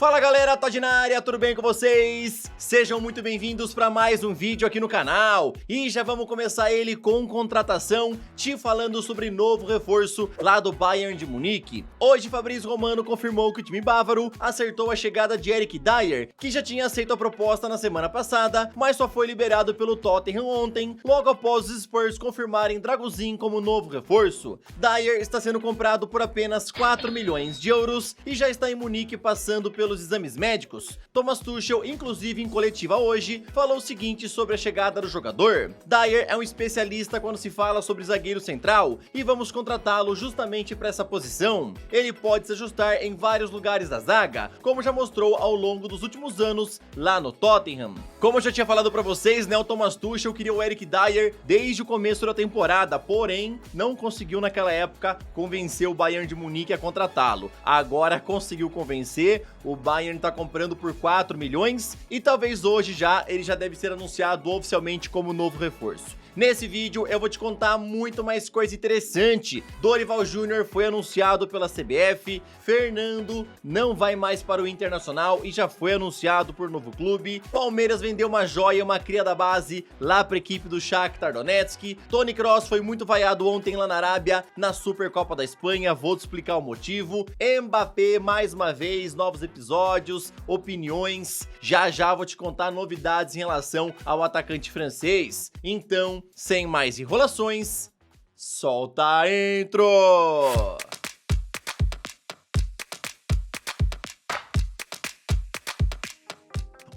Fala galera, Todd na área, tudo bem com vocês? Sejam muito bem-vindos para mais um vídeo aqui no canal. E já vamos começar ele com contratação, te falando sobre novo reforço lá do Bayern de Munique. Hoje Fabrício Romano confirmou que o time bávaro acertou a chegada de Eric Dier, que já tinha aceito a proposta na semana passada, mas só foi liberado pelo Tottenham ontem, logo após os Spurs confirmarem Dragusin como novo reforço. Dier está sendo comprado por apenas 4 milhões de euros e já está em Munique passando pelos exames médicos. Thomas Tuchel, inclusive em coletiva hoje, falou o seguinte sobre a chegada do jogador: Dier é um especialista quando se fala sobre zagueiro central e vamos contratá-lo justamente para essa posição. Ele pode se ajustar em vários lugares da zaga, como já mostrou ao longo dos últimos anos lá no Tottenham. Como eu já tinha falado para vocês, né, o Thomas Tuchel queria o Eric Dier desde o começo da temporada, porém não conseguiu naquela época convencer o Bayern de Munique a contratá-lo. Agora conseguiu convencer, o Bayern tá comprando por 4 milhões e talvez hoje ele já deve ser anunciado oficialmente como novo reforço. Nesse vídeo eu vou te contar muito mais coisa interessante. Dorival Júnior foi anunciado pela CBF, Fernando não vai mais para o Internacional e já foi anunciado por novo clube, Palmeiras vendeu uma joia, uma cria da base lá para a equipe do Shakhtar Donetsk, Toni Kroos foi muito vaiado ontem lá na Arábia, na Supercopa da Espanha, vou te explicar o motivo, Mbappé mais uma vez, novos episódios, opiniões, já vou te contar novidades em relação ao atacante francês. Então, sem mais enrolações, solta a intro!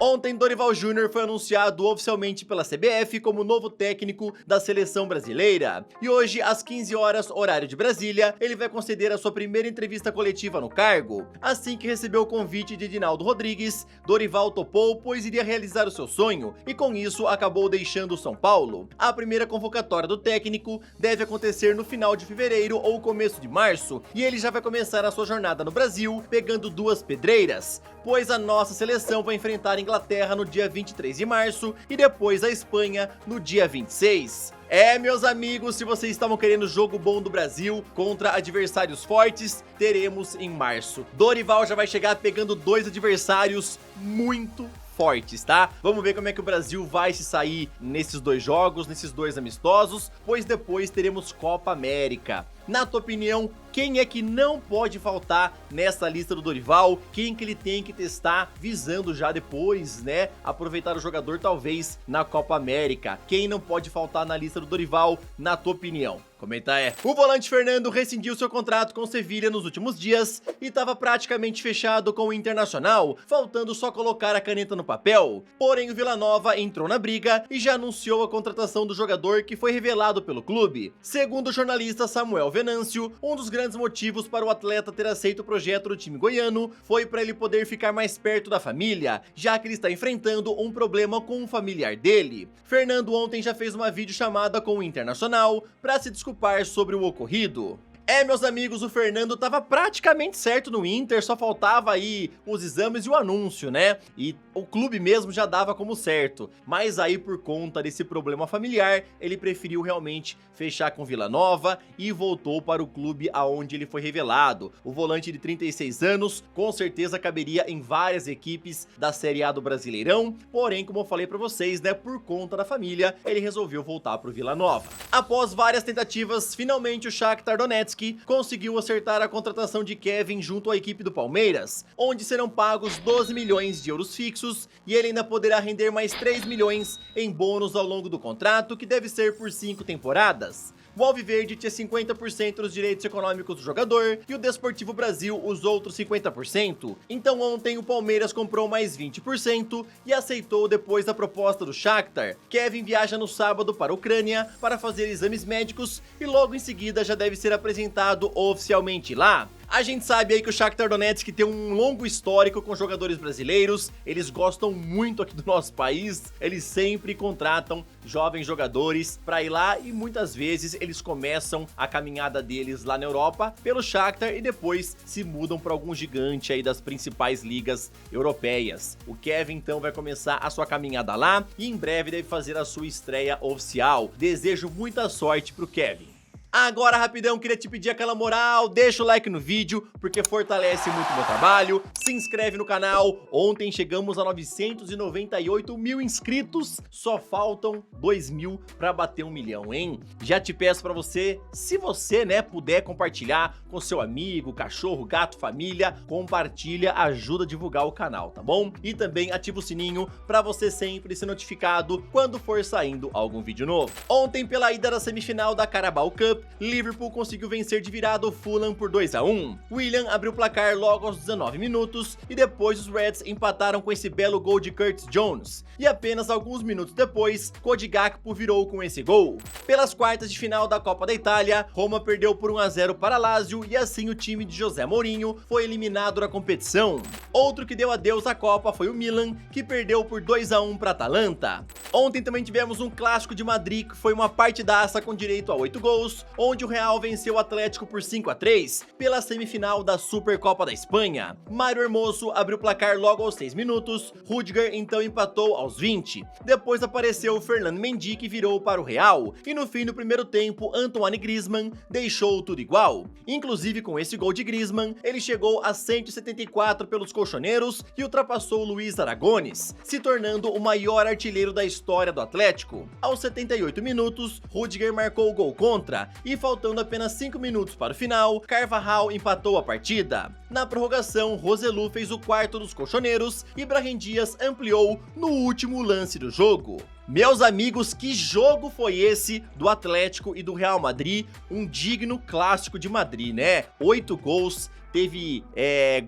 Ontem, Dorival Júnior foi anunciado oficialmente pela CBF como novo técnico da seleção brasileira. E hoje, às 15 horas, horário de Brasília, ele vai conceder a sua primeira entrevista coletiva no cargo. Assim que recebeu o convite de Edinaldo Rodrigues, Dorival topou, pois iria realizar o seu sonho, e com isso acabou deixando o São Paulo. A primeira convocatória do técnico deve acontecer no final de fevereiro ou começo de março, e ele já vai começar a sua jornada no Brasil, pegando duas pedreiras, pois a nossa seleção vai enfrentar a Inglaterra no dia 23 de março e depois a Espanha no dia 26. Meus amigos, se vocês estavam querendo jogo bom do Brasil contra adversários fortes, teremos em março. Dorival já vai chegar pegando dois adversários muito fortes, tá? Vamos ver como é que o Brasil vai se sair nesses dois jogos, nesses dois amistosos, pois depois teremos Copa América. Na tua opinião, quem é que não pode faltar nessa lista do Dorival? Quem que ele tem que testar visando já depois, né, aproveitar o jogador talvez na Copa América? Quem não pode faltar na lista do Dorival, na tua opinião? Comenta aí. O volante Fernando rescindiu seu contrato com o Sevilha nos últimos dias e estava praticamente fechado com o Internacional, faltando só colocar a caneta no papel. Porém, o Vila Nova entrou na briga e já anunciou a contratação do jogador, que foi revelado pelo clube. Segundo o jornalista Samuel Venâncio, um dos grandes motivos para o atleta ter aceito o projeto do time goiano foi para ele poder ficar mais perto da família, já que ele está enfrentando um problema com um familiar dele. Fernando ontem já fez uma videochamada com o Internacional para se desculpar sobre o ocorrido. Meus amigos, o Fernando tava praticamente certo no Inter, só faltava aí os exames e o anúncio, né? E o clube mesmo já dava como certo, mas aí por conta desse problema familiar, ele preferiu realmente fechar com Vila Nova e voltou para o clube aonde ele foi revelado. O volante de 36 anos com certeza caberia em várias equipes da Série A do Brasileirão, porém, como eu falei pra vocês, né, por conta da família, ele resolveu voltar pro Vila Nova. Após várias tentativas, finalmente o Shakhtar Donetsk conseguiu acertar a contratação de Kevin junto à equipe do Palmeiras, onde serão pagos 12 milhões de euros fixos e ele ainda poderá render mais 3 milhões em bônus ao longo do contrato, que deve ser por 5 temporadas. O Alviverde tinha 50% dos direitos econômicos do jogador e o Desportivo Brasil os outros 50%. Então ontem o Palmeiras comprou mais 20% e aceitou depois da proposta do Shakhtar. Kevin viaja no sábado para a Ucrânia para fazer exames médicos e logo em seguida já deve ser apresentado oficialmente lá. A gente sabe aí que o Shakhtar Donetsk tem um longo histórico com jogadores brasileiros, eles gostam muito aqui do nosso país, eles sempre contratam jovens jogadores pra ir lá e muitas vezes eles começam a caminhada deles lá na Europa pelo Shakhtar e depois se mudam para algum gigante aí das principais ligas europeias. O Kevin então vai começar a sua caminhada lá e em breve deve fazer a sua estreia oficial. Desejo muita sorte pro Kevin. Agora, rapidão, queria te pedir aquela moral, deixa o like no vídeo, porque fortalece muito o meu trabalho, se inscreve no canal. Ontem chegamos a 998 mil inscritos, só faltam 2 mil pra bater 1 milhão, hein? Já te peço pra você, se você, né, puder compartilhar com seu amigo, cachorro, gato, família, compartilha, ajuda a divulgar o canal, tá bom? E também ativa o sininho pra você sempre ser notificado quando for saindo algum vídeo novo. Ontem, pela ida da semifinal da Carabao Cup, Liverpool conseguiu vencer de virada o Fulham por 2 a 1. Willian abriu o placar logo aos 19 minutos e depois os Reds empataram com esse belo gol de Curtis Jones. E apenas alguns minutos depois, Cody Gakpo virou com esse gol. Pelas quartas de final da Copa da Itália, Roma perdeu por 1 a 0 para Lazio e assim o time de José Mourinho foi eliminado da competição. Outro que deu adeus à Copa foi o Milan, que perdeu por 2 a 1 para Atalanta. Ontem também tivemos um clássico de Madrid que foi uma partidaça com direito a 8 gols, onde o Real venceu o Atlético por 5 a 3 pela semifinal da Supercopa da Espanha. Mário Hermoso abriu o placar logo aos 6 minutos, Rüdiger então empatou aos 20. Depois apareceu o Fernand Mendy, que virou para o Real, e no fim do primeiro tempo, Antoine Griezmann deixou tudo igual. Inclusive, com esse gol de Griezmann, ele chegou a 174 pelos colchoneiros e ultrapassou Luiz Aragones, se tornando o maior artilheiro da história do Atlético. Aos 78 minutos, Rüdiger marcou o gol contra e faltando apenas 5 minutos para o final, Carvajal empatou a partida. Na prorrogação, Roselu fez o quarto dos colchoneiros e Brahim Dias ampliou no último lance do jogo. Meus amigos, que jogo foi esse do Atlético e do Real Madrid? Um digno clássico de Madrid, né? 8 gols. Teve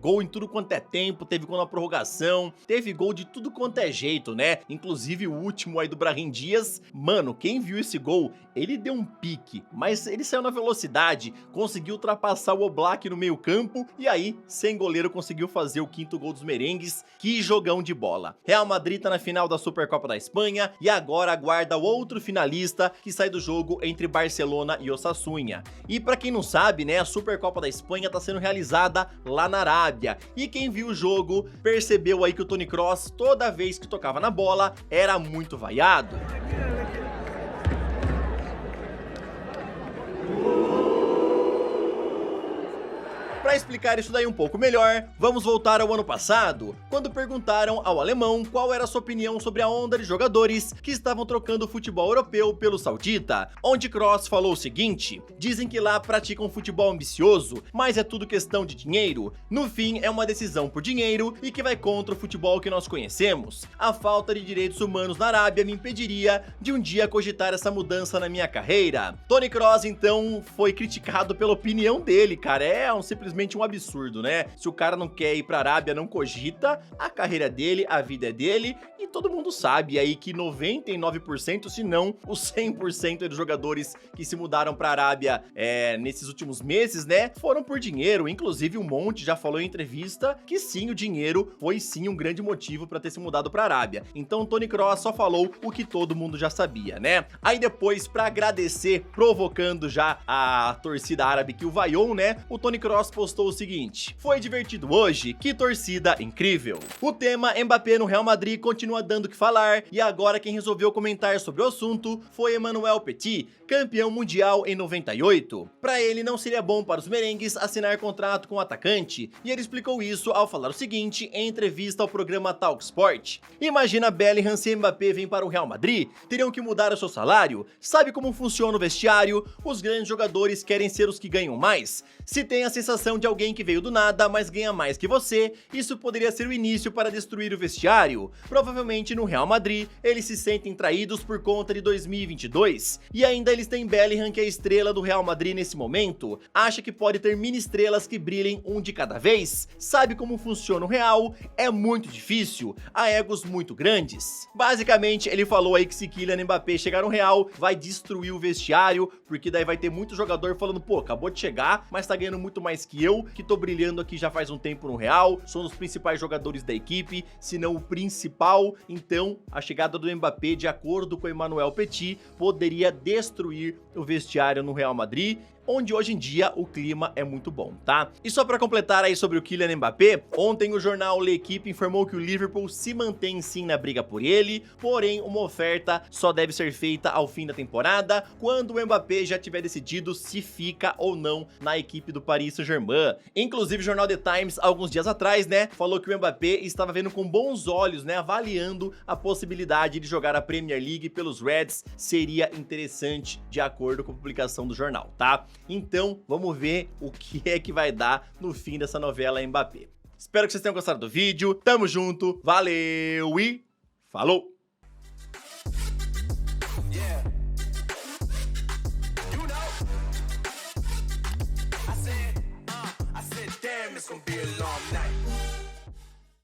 gol em tudo quanto é tempo, teve gol na prorrogação, teve gol de tudo quanto é jeito, né? Inclusive o último aí do Brahim Dias, mano, quem viu esse gol, ele deu um pique, mas ele saiu na velocidade, conseguiu ultrapassar o Oblak no meio campo e aí, sem goleiro, conseguiu fazer o 5º gol dos merengues. Que jogão de bola. Real Madrid tá na final da Supercopa da Espanha e agora aguarda o outro finalista que sai do jogo entre Barcelona e Osasuna. E pra quem não sabe, né, a Supercopa da Espanha tá sendo realizada lá na Arábia, e quem viu o jogo percebeu aí que o Toni Kroos, toda vez que tocava na bola, era muito vaiado. Para explicar isso daí um pouco melhor, vamos voltar ao ano passado, quando perguntaram ao alemão qual era a sua opinião sobre a onda de jogadores que estavam trocando o futebol europeu pelo saudita, onde Kroos falou o seguinte: dizem que lá praticam futebol ambicioso, mas é tudo questão de dinheiro. No fim, é uma decisão por dinheiro e que vai contra o futebol que nós conhecemos. A falta de direitos humanos na Arábia me impediria de um dia cogitar essa mudança na minha carreira. Toni Kroos, então, foi criticado pela opinião dele, cara. Simplesmente um absurdo, né? Se o cara não quer ir pra Arábia, não cogita, a carreira dele, a vida é dele, e todo mundo sabe aí que 99%, se não os 100% dos jogadores que se mudaram pra Arábia nesses últimos meses, né, foram por dinheiro. Inclusive o Monte já falou em entrevista que sim, o dinheiro foi sim um grande motivo pra ter se mudado pra Arábia. Então o Toni Kroos só falou o que todo mundo já sabia, né? Aí depois, pra agradecer, provocando já a torcida árabe que o vaiou, né, o Toni Kroos postou o seguinte: foi divertido hoje, que torcida incrível. O tema Mbappé no Real Madrid continua dando o que falar, e agora quem resolveu comentar sobre o assunto foi Emmanuel Petit, campeão mundial em 98. Para ele não seria bom para os merengues assinar contrato com o atacante, e ele explicou isso ao falar o seguinte em entrevista ao programa Talk Sport: imagina Bellingham se Mbappé vem para o Real Madrid, teriam que mudar o seu salário, sabe como funciona o vestiário, os grandes jogadores querem ser os que ganham mais, se tem a sensação de alguém que veio do nada, mas ganha mais que você, isso poderia ser o início para destruir o vestiário. Provavelmente no Real Madrid, eles se sentem traídos por conta de 2022. E ainda eles têm Bellingham, que é a estrela do Real Madrid nesse momento. Acha que pode ter mini estrelas que brilhem um de cada vez? Sabe como funciona o Real? É muito difícil, há egos muito grandes. Basicamente, ele falou aí que se Kylian Mbappé chegar no Real, vai destruir o vestiário, porque daí vai ter muito jogador falando: pô, acabou de chegar, mas tá ganhando muito mais que eu, que tô brilhando aqui já faz um tempo no Real, sou um dos principais jogadores da equipe, se não o principal. Então, a chegada do Mbappé, de acordo com Emmanuel Petit, poderia destruir o vestiário no Real Madrid. onde hoje em dia o clima é muito bom, tá? E só pra completar aí sobre o Kylian Mbappé, ontem o jornal L'Equipe informou que o Liverpool se mantém sim na briga por ele, porém uma oferta só deve ser feita ao fim da temporada, quando o Mbappé já tiver decidido se fica ou não na equipe do Paris Saint-Germain. Inclusive o jornal The Times, alguns dias atrás, né, falou que o Mbappé estava vendo com bons olhos, né, avaliando a possibilidade de jogar a Premier League pelos Reds, seria interessante de acordo com a publicação do jornal, tá? Então, vamos ver o que é que vai dar no fim dessa novela Mbappé. Espero que vocês tenham gostado do vídeo, tamo junto, valeu e falou! It's gonna be a long night.